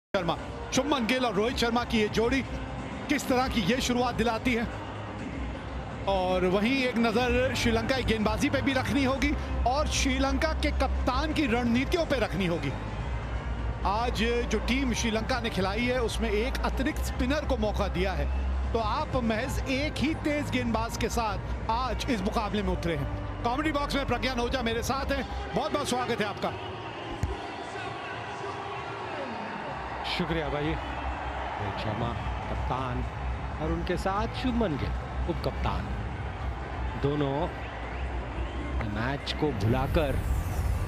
शर्मा, शुभमन गिल और रोहित शर्मा की ये जोड़ी किस तरह की ये शुरुआत दिलाती है। और वहीं एक नजर श्रीलंका की गेंदबाजी पे भी रखनी होगी और श्रीलंका के कप्तान की रणनीतियों पे रखनी होगी। आज जो टीम श्रीलंका ने खिलाई है उसमें एक अतिरिक्त स्पिनर को मौका दिया है, तो आप महज एक ही तेज गेंदबाज के साथ आज इस मुकाबले में उतरे हैं। कॉमेडी बॉक्स में प्रज्ञान ओझा मेरे साथ हैं, बहुत बहुत स्वागत है आपका। शुक्रिया भाई। रोहित शर्मा कप्तान और उनके साथ शुभमन गिल उप कप्तान, दोनों मैच को भुलाकर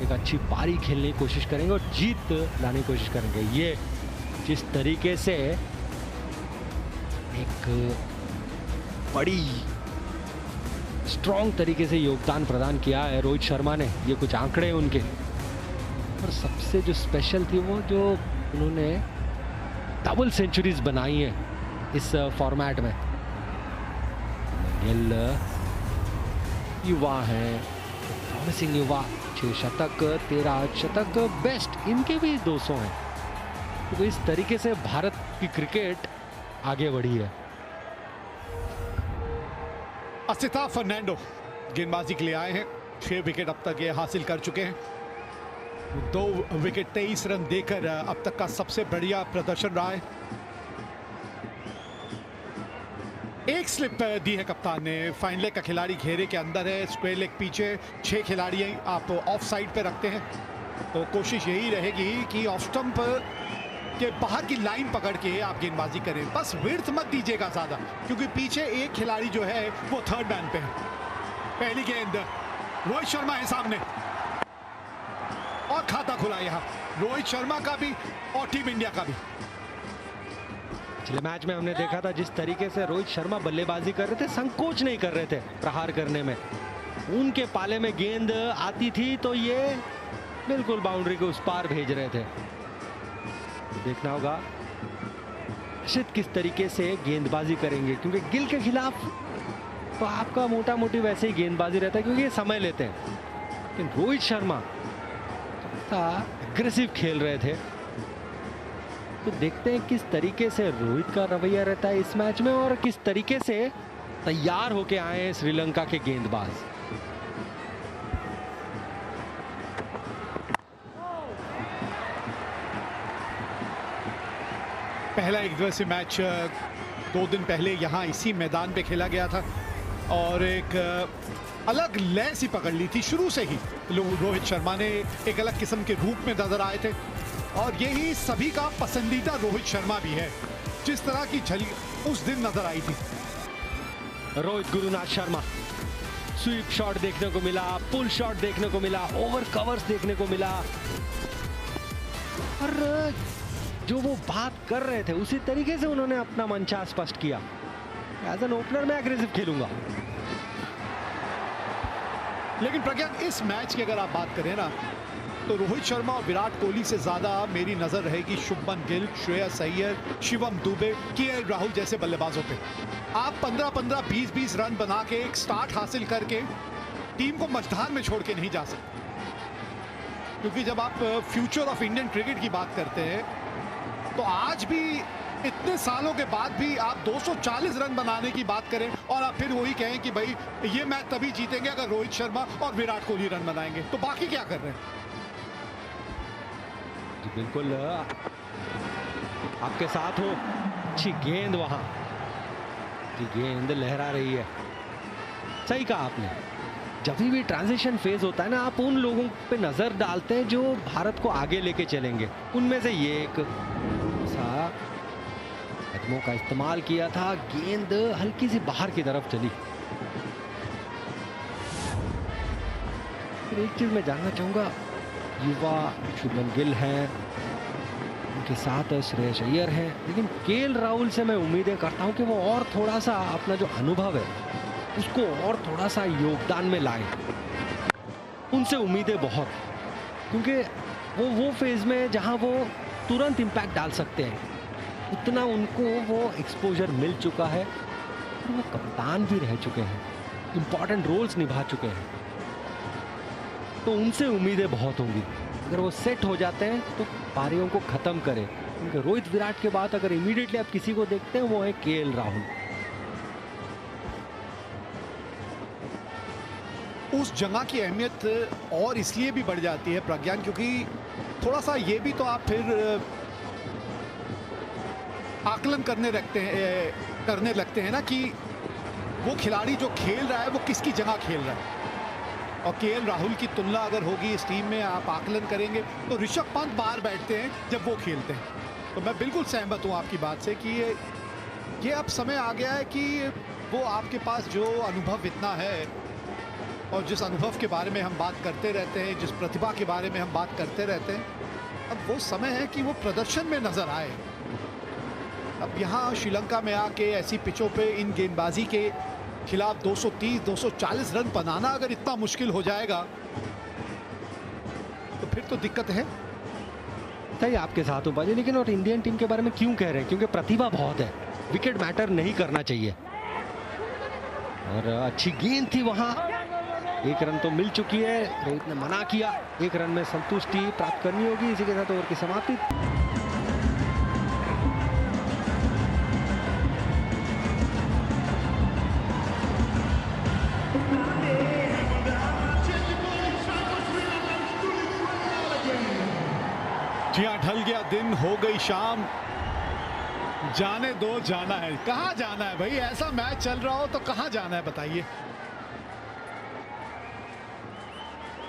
एक अच्छी पारी खेलने की कोशिश करेंगे और जीत लाने की कोशिश करेंगे। ये जिस तरीके से एक बड़ी स्ट्रॉन्ग तरीके से योगदान प्रदान किया है रोहित शर्मा ने, ये कुछ आंकड़े हैं उनके। और सबसे जो स्पेशल थी वो जो उन्होंने डबल सेंचुरीज बनाई है इस फॉर्मेट में। गिल युवा है, प्रॉमिसिंग युवा, 6 शतक 13 शतक बेस्ट इनके भी 200 हैं। तो इस तरीके से भारत की क्रिकेट आगे बढ़ी है। असिता फर्नांडो गेंदबाजी के लिए आए हैं, 6 विकेट अब तक ये हासिल कर चुके हैं। 2 विकेट 23 रन देकर अब तक का सबसे बढ़िया प्रदर्शन रहा है। एक स्लिप दी है कप्तान ने, फाइन लेग का खिलाड़ी घेरे के अंदर है, स्क्वायर लेग पीछे, 6 खिलाड़ी आप ऑफ साइड पे रखते हैं, तो कोशिश यही रहेगी कि ऑफ स्टंप के बाहर की लाइन पकड़ के आप गेंदबाजी करें। बस विड्थ मत दीजिएगा ज्यादा, क्योंकि पीछे एक खिलाड़ी जो है वो थर्ड मैन पे है। पहली गेंद रोहित शर्मा है सामने और खाता खुला यहां रोहित शर्मा का भी और टीम इंडिया का भी। पिछले मैच में हमने देखा था जिस तरीके से रोहित शर्मा बल्लेबाजी कर रहे थे, संकोच नहीं कर रहे थे प्रहार करने में। उनके पाले में गेंद आती थी तो ये बिल्कुल बाउंड्री को उस पार भेज रहे थे। देखना होगा हर्षित किस तरीके से गेंदबाजी करेंगे, क्योंकि गिल के खिलाफ तो आपका मोटा मोटी वैसे ही गेंदबाजी रहता है क्योंकि ये समय लेते हैं, लेकिन रोहित शर्मा अग्रेसिव खेल रहे थे। तो देखते हैं किस तरीके से रोहित का रवैया रहता है इस मैच में और किस तरीके से तैयार होके आए हैं श्रीलंका के गेंदबाज। पहला एक दिवसीय मैच 2 दिन पहले यहाँ इसी मैदान पे खेला गया था और एक अलग लय सी पकड़ ली थी शुरू से ही। रोहित शर्मा ने एक अलग किस्म के रूप में नजर आए थे और यही सभी का पसंदीदा रोहित शर्मा भी है, जिस तरह की झलक उस दिन नजर आई थी। रोहित गुरुनाथ शर्मा, स्वीप शॉट देखने को मिला, पुल शॉट देखने को मिला, ओवर कवर्स देखने को मिला और जो वो बात कर रहे थे उसी तरीके से उन्होंने अपना मंशा स्पष्ट किया। एज एन ओपनर मैं एग्रेसिव खेलूंगा। लेकिन प्रज्ञान, इस मैच की अगर आप बात करें ना, तो रोहित शर्मा और विराट कोहली से ज्यादा मेरी नजर रहेगी शुभमन गिल, श्रेयस अय्यर, शिवम दुबे, केएल राहुल जैसे बल्लेबाजों पे। आप 15-15, 20-20 रन बना के एक स्टार्ट हासिल करके टीम को मझधार में छोड़ के नहीं जा सकते, क्योंकि जब आप फ्यूचर ऑफ इंडियन क्रिकेट की बात करते हैं तो आज भी इतने सालों के बाद भी आप 240 रन बनाने की बात करें और आप फिर वही कहें कि भाई ये मैच तभी जीतेंगे अगर रोहित शर्मा और विराट कोहली रन बनाएंगे, तो बाकी क्या कर रहे हैं? बिल्कुल आपके साथ हो। अच्छी गेंद, वहां गेंद लहरा रही है। सही कहा आपने, जब भी ट्रांजिशन फेज होता है ना, आप उन लोगों पे नजर डालते हैं जो भारत को आगे लेके चलेंगे। उनमें से ये एक कदमों का इस्तेमाल किया था, गेंद हल्की सी बाहर की तरफ चली। फिर एक चीज मैं जानना चाहूंगा, युवा शुभमन गिल हैं, उनके साथ श्रेयस अय्यर हैं, लेकिन केएल राहुल से मैं उम्मीदें करता हूं कि वो और थोड़ा सा अपना जो अनुभव है उसको और थोड़ा सा योगदान में लाएं। उनसे उम्मीदें बहुत, क्योंकि वो फेज में जहां वो तुरंत इंपैक्ट डाल सकते हैं, उतना उनको वो एक्सपोजर मिल चुका है और वो कप्तान भी रह चुके हैं, इंपॉर्टेंट रोल्स निभा चुके हैं, तो उनसे उम्मीदें बहुत होंगी। अगर वो सेट हो जाते हैं तो पारियों को ख़त्म करें, क्योंकि रोहित विराट के बाद अगर इमीडिएटली आप किसी को देखते हैं वो है केएल राहुल। उस जगह की अहमियत और इसलिए भी बढ़ जाती है प्रज्ञान, क्योंकि थोड़ा सा ये भी तो आप फिर आकलन करने लगते हैं ना कि वो खिलाड़ी जो खेल रहा है वो किसकी जगह खेल रहा है। और केएल राहुल की तुलना अगर होगी इस टीम में, आप आकलन करेंगे तो ऋषभ पंत बाहर बैठते हैं जब वो खेलते हैं। तो मैं बिल्कुल सहमत हूँ आपकी बात से कि ये अब समय आ गया है कि वो आपके पास जो अनुभव इतना है और जिस अनुभव के बारे में हम बात करते रहते हैं, जिस प्रतिभा के बारे में हम बात करते रहते हैं, अब वो समय है कि वो प्रदर्शन में नजर आए। अब यहाँ श्रीलंका में आके ऐसी पिचों पे इन गेंदबाजी के खिलाफ 230-240 रन बनाना अगर इतना मुश्किल हो जाएगा तो फिर तो दिक्कत है। सही आपके साथ हूँ बाजी, लेकिन और इंडियन टीम के बारे में क्यों कह रहे हैं? क्योंकि प्रतिभा बहुत है, विकेट मैटर नहीं करना चाहिए। और अच्छी गेंद थी वहां, एक रन तो मिल चुकी है, रोहित ने मना किया, एक रन में संतुष्टि प्राप्त करनी होगी। इसी के साथ ओवर की समाप्ति। जी हाँ, ढल गया दिन, हो गई शाम, जाने दो, जाना है। कहाँ जाना है भाई? ऐसा मैच चल रहा हो तो कहाँ जाना है बताइए?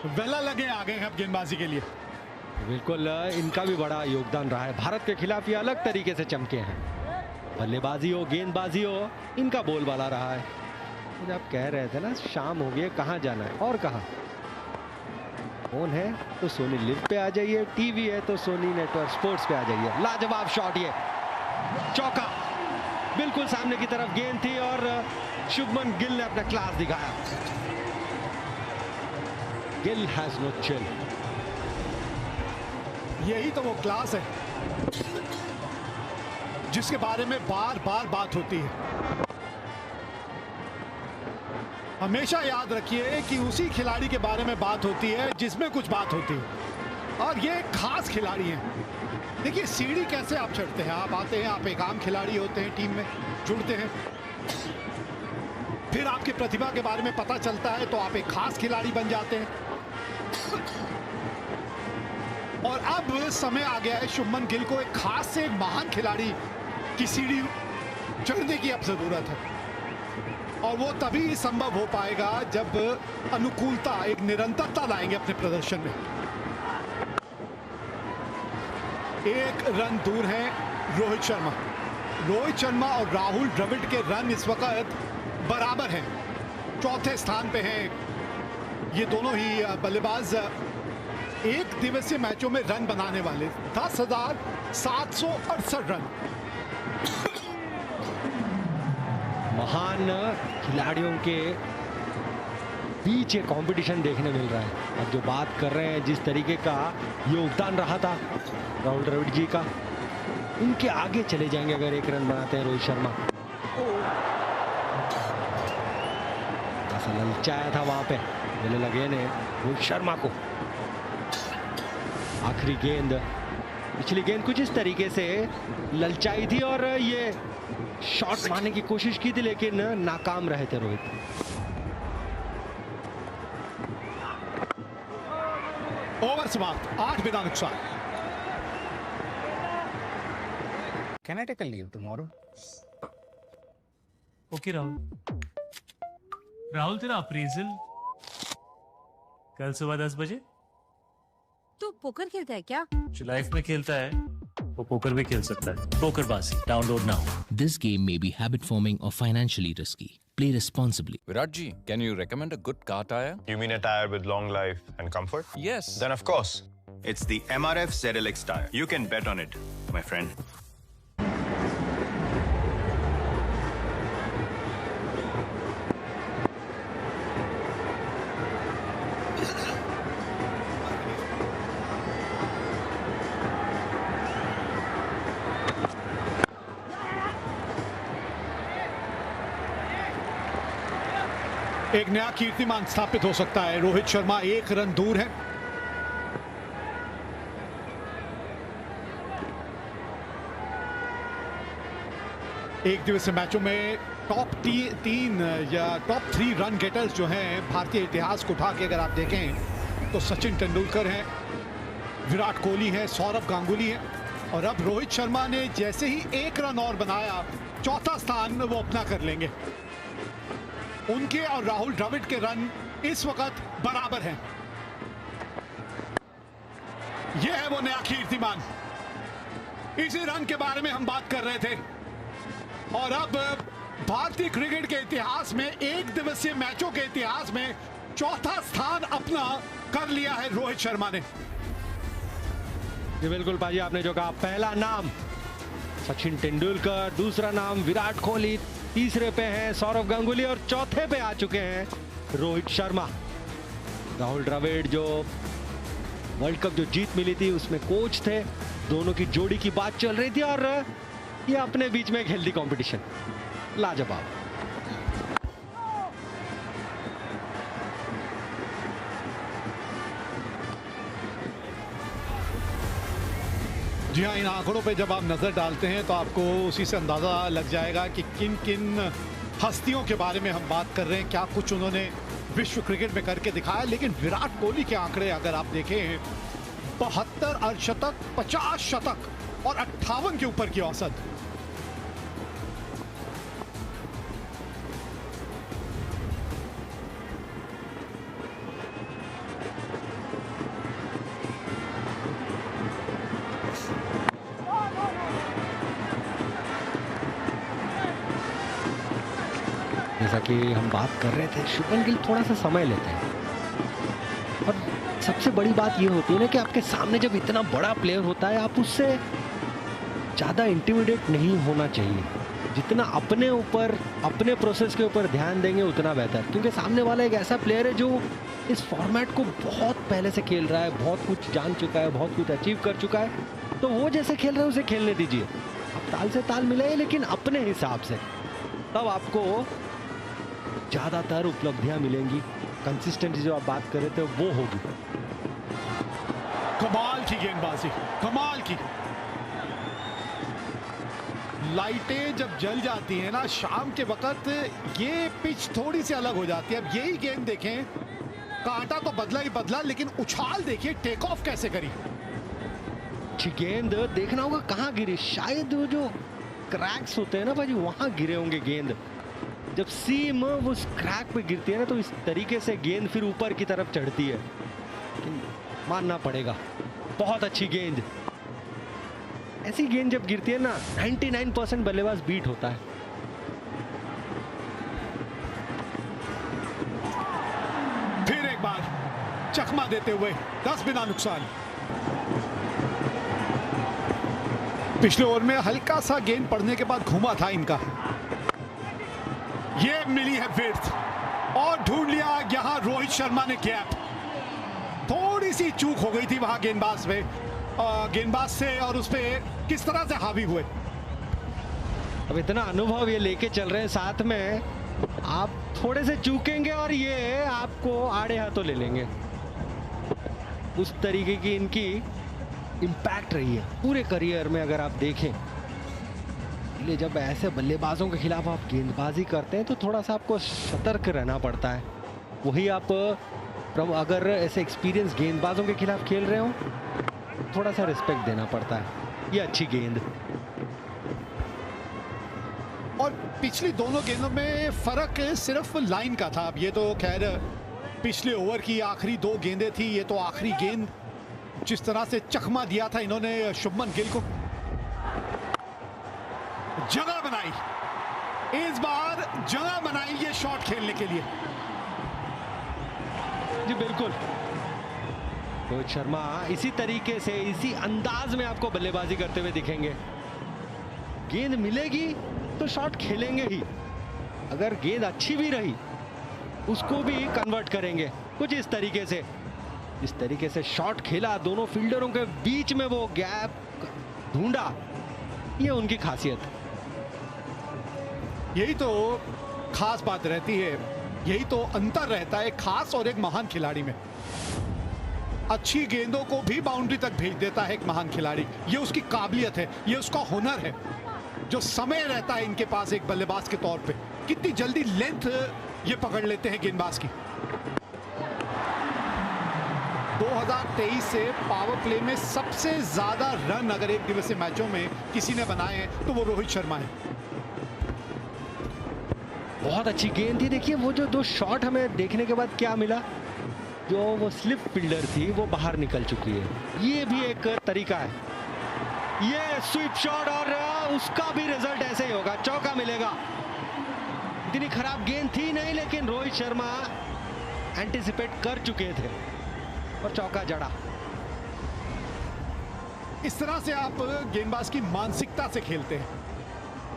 वेला लगे आ गए हैं अब गेंदबाजी के लिए। बिल्कुल, इनका भी बड़ा योगदान रहा है। भारत के खिलाफ ये अलग तरीके से चमके हैं, बल्लेबाजी हो गेंदबाजी हो, इनका बोलबाला रहा है। तो आप कह रहे थे ना शाम हो गई, कहाँ जाना है और कहाँ? फोन है तो सोनी लिव पे आ जाइए, टीवी है तो सोनी नेटवर्क स्पोर्ट्स पे आ जाइए। लाजवाब शॉट, ये चौका बिल्कुल सामने की तरफ गेंद थी और शुभमन गिल ने अपना क्लास दिखाया। Gill has no chill. यही तो वो क्लास है जिसके बारे में बार बार बात होती है। हमेशा याद रखिए कि उसी खिलाड़ी के बारे में बात होती है जिसमें कुछ बात होती है, और ये एक खास खिलाड़ी है। देखिए सीढ़ी कैसे आप चढ़ते हैं, आप आते हैं, आप एक आम खिलाड़ी होते हैं, टीम में जुड़ते हैं, फिर आपकी प्रतिभा के बारे में पता चलता है तो आप एक खास खिलाड़ी बन जाते हैं। और अब समय आ गया है शुभमन गिल को एक खास से एक महान खिलाड़ी की सीढ़ी चढ़ने की अब जरूरत है, और वो तभी संभव हो पाएगा जब अनुकूलता, एक निरंतरता लाएंगे अपने प्रदर्शन में। एक रन दूर है रोहित शर्मा। रोहित शर्मा और राहुल द्रविड़ के रन इस वक्त बराबर हैं, चौथे स्थान पे हैं ये दोनों ही बल्लेबाज। एक दिवसीय मैचों में रन बनाने वाले 10,768 रन। महान खिलाड़ियों के बीच ये कंपटीशन देखने मिल रहा है। अब जो बात कर रहे हैं, जिस तरीके का योगदान रहा था राहुल द्रविड़ जी का, उनके आगे चले जाएंगे अगर एक रन बनाते हैं रोहित शर्मा। ऐसा ललचाया था वहां पे मिलने लगे ने रोहित शर्मा को। आखिरी गेंद, पिछली गेंद कुछ इस तरीके से ललचाई थी और ये शॉट मारने की कोशिश की थी, लेकिन नाकाम रहे थे रोहित। ओवर समाप्त, 8 बिना नुकसान। Can I take a leave tomorrow? Okay Rahul. Rahul तेरा अप्रेजल कल सुबह 10 बजे। तू पोकर खेलता है क्या? जो लाइफ में खेलता है वो पोकर भी खेल सकता है। PokerBaazi download now. This game may be habit forming or financially risky. Play responsibly. Viratji, can you recommend a good car tire? You mean a tire with long life and comfort? Yes. Then of course, it's the MRF ZLX tire. You can bet on it, my friend. एक नया कीर्तिमान स्थापित हो सकता है। Rohit Sharma 1 run दूर है। एक दिवसीय मैचों में टॉप 3 रन गेटर्स जो हैं भारतीय इतिहास को उठा के अगर आप देखें तो सचिन तेंदुलकर हैं, विराट कोहली हैं, सौरव गांगुली हैं, और अब रोहित शर्मा ने जैसे ही 1 रन और बनाया, चौथा स्थान वो अपना कर लेंगे। उनके और राहुल द्रविड़ के रन इस वक्त बराबर हैं। यह है वो नया कीर्तिमान। इसी रन के बारे में हम बात कर रहे थे, और अब भारतीय क्रिकेट के इतिहास में, एक दिवसीय मैचों के इतिहास में चौथा स्थान अपना कर लिया है रोहित शर्मा ने। जी बिल्कुल पाजी, आपने जो कहा, पहला नाम सचिन तेंदुलकर, दूसरा नाम विराट कोहली, तीसरे पे हैं सौरव गांगुली और चौथे पे आ चुके हैं रोहित शर्मा। राहुल द्रविड़ जो वर्ल्ड कप जो जीत मिली थी उसमें कोच थे, दोनों की जोड़ी की बात चल रही थी, और ये अपने बीच में एक हेल्दी कंपटीशन, लाजवाब। जी हाँ, इन आंकड़ों पे जब आप नजर डालते हैं तो आपको उसी से अंदाजा लग जाएगा कि किन किन हस्तियों के बारे में हम बात कर रहे हैं, क्या कुछ उन्होंने विश्व क्रिकेट में करके दिखाया। लेकिन विराट कोहली के आंकड़े अगर आप देखें, 72 अर्धशतक, 50 शतक और 58 के ऊपर की औसत। जैसा कि हम बात कर रहे थे, शुभमन गिल थोड़ा सा समय लेते हैं, और सबसे बड़ी बात ये होती है ना कि आपके सामने जब इतना बड़ा प्लेयर होता है, आप उससे ज़्यादा इंटिमिडेट नहीं होना चाहिए। जितना अपने ऊपर, अपने प्रोसेस के ऊपर ध्यान देंगे उतना बेहतर, क्योंकि सामने वाला एक ऐसा प्लेयर है जो इस फॉर्मेट को बहुत पहले से खेल रहा है, बहुत कुछ जान चुका है, बहुत कुछ अचीव कर चुका है। तो वो जैसे खेल रहा है उसे खेलने दीजिए, आप ताल से ताल मिलाइए, लेकिन अपने हिसाब से, तब आपको ज़्यादातर उपलब्धियां मिलेंगी। कंसिस्टेंसी जो आप बात कर रहे थे वो होगी। कमाल की गेंदबाजी, कमाल की। लाइटें जब जल जाती हैं ना शाम के वक्त, ये पिच थोड़ी सी अलग हो जाती है। अब यही गेंद देखें, कांटा तो बदला ही बदला, लेकिन उछाल देखिए, टेक ऑफ कैसे करी। अच्छी गेंद, देखना होगा कहाँ गिरी, शायद वो जो क्रैक्स होते हैं ना भाजी, वहां गिरे होंगे गेंद। जब सीम उस क्रैक पे गिरती है ना, तो इस तरीके से गेंद फिर ऊपर की तरफ चढ़ती है। मानना पड़ेगा, बहुत अच्छी गेंद। ऐसी गेंद जब गिरती है ना, 99% बल्लेबाज बीट होता है। फिर एक बार चकमा देते हुए 10 बिना नुकसान। पिछले ओवर में हल्का सा गेंद पड़ने के बाद घूमा था इनका। ये मिली है विड्थ, और ढूंढ लिया यहां रोहित शर्मा ने गैप। थोड़ी सी चूक हो गई थी वहां गेंदबाज से, और उस पे किस तरह से हावी हुए। अब इतना अनुभव ये लेके चल रहे हैं साथ में, आप थोड़े से चूकेंगे और ये आपको आड़े हाथों ले लेंगे। उस तरीके की इनकी इम्पैक्ट रही है पूरे करियर में। अगर आप देखें, इसलिए जब ऐसे बल्लेबाजों के खिलाफ आप गेंदबाजी करते हैं तो थोड़ा सा आपको सतर्क रहना पड़ता है। वही आप अगर ऐसे एक्सपीरियंस गेंदबाजों के खिलाफ खेल रहे हो, थोड़ा सा रिस्पेक्ट देना पड़ता है। ये अच्छी गेंद, और पिछली दोनों गेंदों में फर्क सिर्फ लाइन का था। अब ये तो खैर पिछले ओवर की आखिरी 2 गेंदें थी, ये तो आखिरी गेंद जिस तरह से चकमा दिया था इन्होंने शुभमन गिल को, जगह बनाई, इस बार जगह बनाई ये शॉट खेलने के लिए। जी बिल्कुल, रोहित शर्मा इसी तरीके से, इसी अंदाज में आपको बल्लेबाजी करते हुए दिखेंगे। गेंद मिलेगी तो शॉट खेलेंगे ही, अगर गेंद अच्छी भी रही उसको भी कन्वर्ट करेंगे कुछ इस तरीके से। इस तरीके से शॉट खेला, दोनों फील्डरों के बीच में वो गैप ढूंढा, ये उनकी खासियत। यही तो खास बात रहती है, यही तो अंतर रहता है खास और एक महान खिलाड़ी में। अच्छी गेंदों को भी बाउंड्री तक भेज देता है एक महान खिलाड़ी, ये उसकी काबिलियत है, ये उसका हुनर है। जो समय रहता है इनके पास एक बल्लेबाज के तौर पे, कितनी जल्दी लेंथ ये पकड़ लेते हैं गेंदबाज की। 2023 से पावर प्ले में सबसे ज्यादा रन अगर एक दिवसीय मैचों में किसी ने बनाए हैं तो वो रोहित शर्मा है। बहुत अच्छी गेंद थी। देखिए वो जो 2 शॉट हमें देखने के बाद क्या मिला, जो वो स्लिप फील्डर थी वो बाहर निकल चुकी है। ये भी एक तरीका है, ये स्वीप शॉट और उसका भी रिजल्ट ऐसे ही होगा, चौका मिलेगा। इतनी खराब गेंद थी नहीं, लेकिन रोहित शर्मा एंटिसिपेट कर चुके थे और चौका जड़ा। इस तरह से आप गेंदबाज की मानसिकता से खेलते हैं।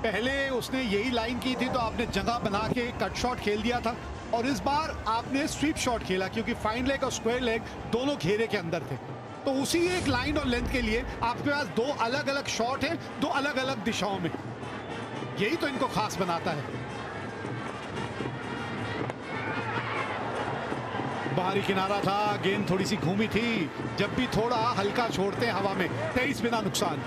पहले उसने यही लाइन की थी तो आपने जगह बना के कट शॉट खेल दिया था, और इस बार आपने स्वीप शॉट खेला क्योंकि फाइन लेग और स्क्वायर लेग दोनों घेरे के अंदर थे। तो उसी एक लाइन और लेंथ के लिए आपके पास 2 अलग अलग शॉट हैं, 2 अलग अलग दिशाओं में। यही तो इनको खास बनाता है। बाहरी किनारा था, गेंद थोड़ी सी घूमी थी। जब भी थोड़ा हल्का छोड़ते हैं हवा में, 23 बिना नुकसान।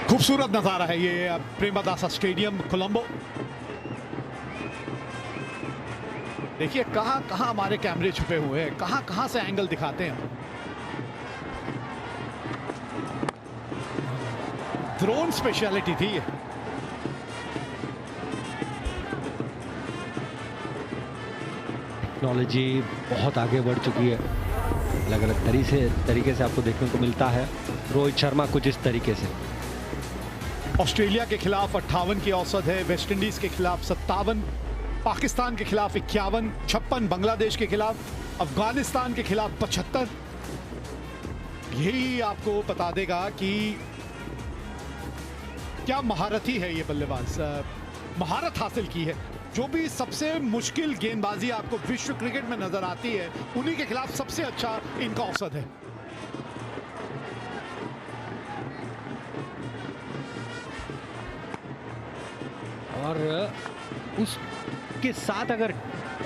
खूबसूरत नजारा है ये प्रेमदासा स्टेडियम कोलंबो। देखिए कहां कहां हमारे कैमरे छुपे हुए हैं, कहां कहां से एंगल दिखाते हैं। ड्रोन स्पेशलिटी थी ये। टेक्नोलॉजी बहुत आगे बढ़ चुकी है, अलग अलग तरीके से आपको देखने को मिलता है। रोहित शर्मा कुछ इस तरीके से। ऑस्ट्रेलिया के खिलाफ 58 की औसत है, वेस्ट इंडीज के खिलाफ 57, पाकिस्तान के खिलाफ 51, 56 बांग्लादेश के खिलाफ, अफगानिस्तान के खिलाफ 75। यही आपको बता देगा कि क्या महारथी है ये बल्लेबाज, महारत हासिल की है। जो भी सबसे मुश्किल गेंदबाजी आपको विश्व क्रिकेट में नजर आती है, उन्हीं के खिलाफ सबसे अच्छा इनका औसत है। और उसके साथ अगर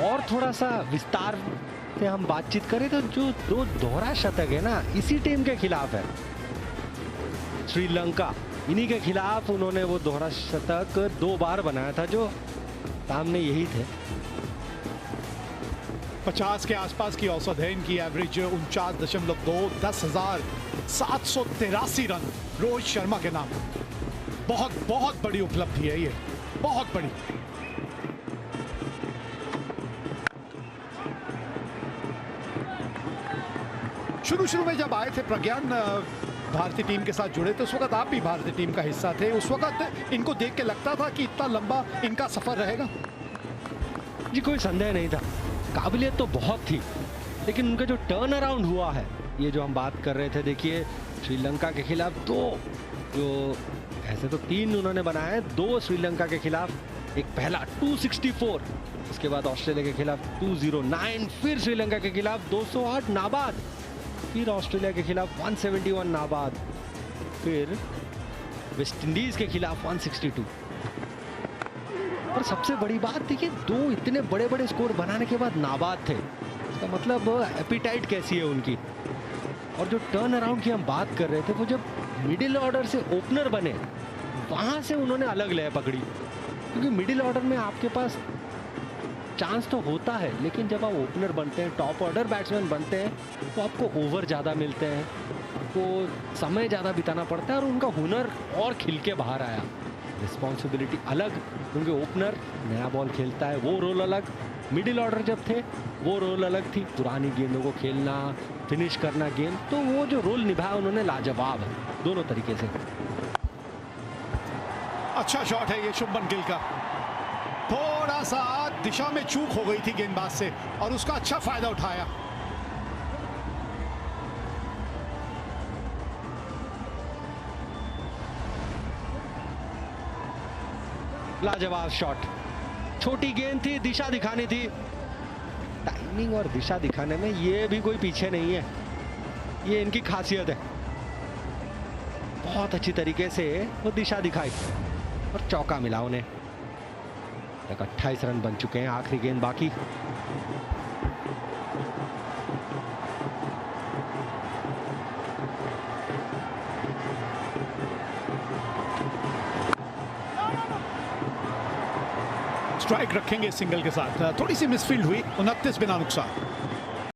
और थोड़ा सा विस्तार से हम बातचीत करें तो जो 2 दोहरा शतक है ना, इसी टीम के खिलाफ है, श्रीलंका। इन्हीं के खिलाफ उन्होंने वो दोहरा शतक 2 बार बनाया था, जो सामने यही थे। 50 के आसपास की औसत है इनकी एवरेज, 49.2, 10,783 रन रोहित शर्मा के नाम। बहुत बहुत बड़ी उपलब्धि है ये, बहुत बड़ी। शुरू में जब आए थे प्रज्ञान भारतीय टीम के साथ जुड़े थे, उस वक्त आप भी भारतीय टीम का हिस्सा थे। उस वक्त इनको देख के लगता था कि इतना लंबा इनका सफर रहेगा? जी कोई संदेह नहीं था, काबिलियत तो बहुत थी, लेकिन उनका जो टर्न अराउंड हुआ है, ये जो हम बात कर रहे थे, देखिए श्रीलंका के खिलाफ 2, जो ऐसे तो 3 उन्होंने बनाए, 2 श्रीलंका के खिलाफ, एक पहला 264, उसके बाद ऑस्ट्रेलिया के खिलाफ 209, फिर श्रीलंका के खिलाफ 208 नाबाद, फिर ऑस्ट्रेलिया के खिलाफ 171 नाबाद, फिर वेस्ट इंडीज के खिलाफ 162। और सबसे बड़ी बात देखिए, 2 इतने बड़े बड़े स्कोर बनाने के बाद नाबाद थे, इसका मतलब एपिटाइट कैसी है उनकी। और जो टर्न अराउंड की हम बात कर रहे थे, वो जब मिडिल ऑर्डर से ओपनर बने, वहां से उन्होंने अलग लय पकड़ी, क्योंकि मिडिल ऑर्डर में आपके पास चांस तो होता है, लेकिन जब आप ओपनर बनते हैं, टॉप ऑर्डर बैट्समैन बनते हैं, तो आपको ओवर ज़्यादा मिलते हैं, आपको समय ज़्यादा बिताना पड़ता है, और उनका हुनर और खिल के बाहर आया। रिस्पॉन्सिबिलिटी अलग, क्योंकि ओपनर नया बॉल खेलता है, वो रोल अलग, मिडिल ऑर्डर जब थे वो रोल अलग थी, पुरानी गेंदों को खेलना, फिनिश करना गेंद, तो वो जो रोल निभाया उन्होंने लाजवाब है दोनों तरीके से। अच्छा शॉट है ये शुभमन गिल का, थोड़ा सा दिशा में चूक हो गई थी गेंदबाज से, और उसका अच्छा फायदा उठाया। लाजवाब शॉट, छोटी गेंद थी, दिशा दिखानी थी। टाइमिंग और दिशा दिखाने में ये भी कोई पीछे नहीं है, ये इनकी खासियत है। बहुत अच्छी तरीके से वो दिशा दिखाई और चौका मिला उन्हें। 28 रन बन चुके हैं, आखिरी गेंद बाकी। स्ट्राइक रखेंगे सिंगल के साथ। थोड़ी सी मिसफील्ड हुई, 29 बिना नुकसान।